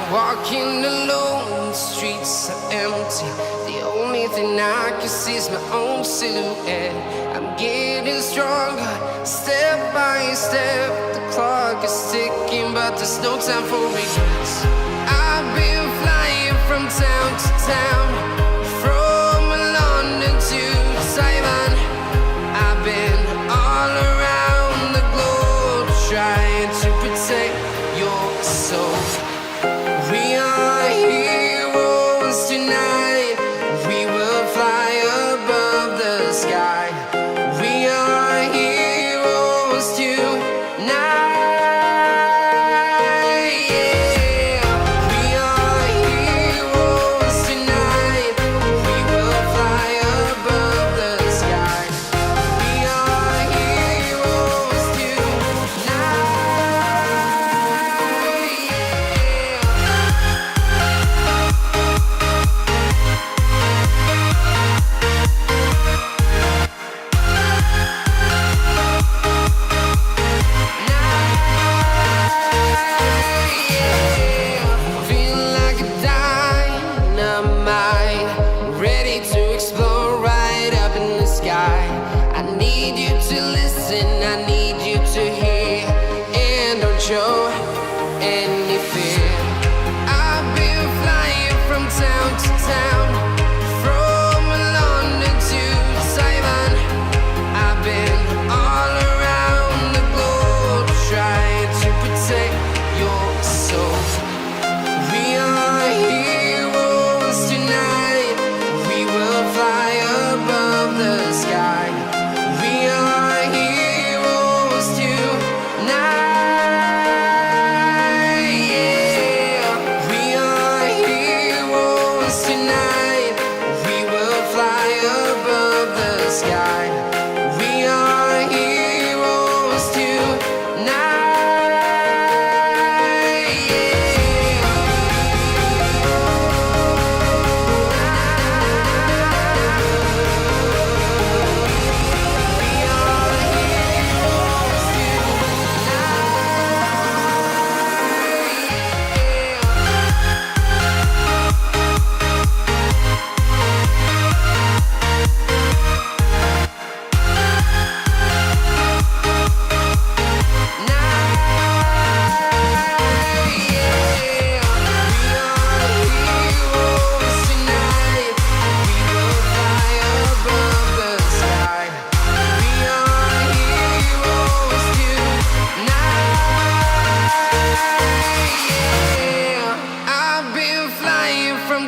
Walking alone, the streets are empty. The only thing I can see is my own silhouette. I'm getting stronger, step by step. The clock is ticking, but there's no time for regrets. I've been flying from town to town, from London to Taiwan. I've been all around the globe, trying to protect your soul. We are heroes tonight. We will fly above the sky. We are heroes tonight. Yeah. We are heroes tonight. We will fly above the sky. We are heroes tonight. Feeling like a dynamite, ready to explode right up in the sky. I need you to listen, I need you to hear, and don't show any fear. I've been flying from town to town, from London to Taiwan. I've been all around the globe, trying to protect your soul. We are heroes tonight. We will fly above the sky. We are heroes tonight. Yeah. We are heroes tonight. We will fly above the sky. We are heroes tonight.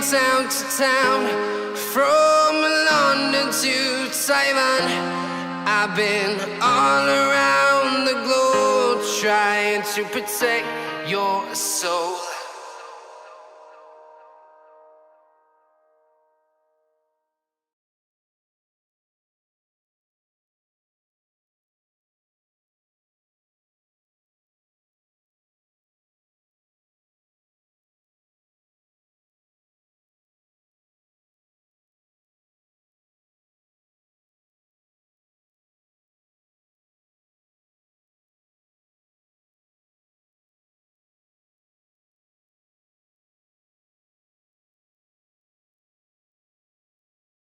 Town to town, from London to Taiwan. I've been all around the globe, trying to protect your soul.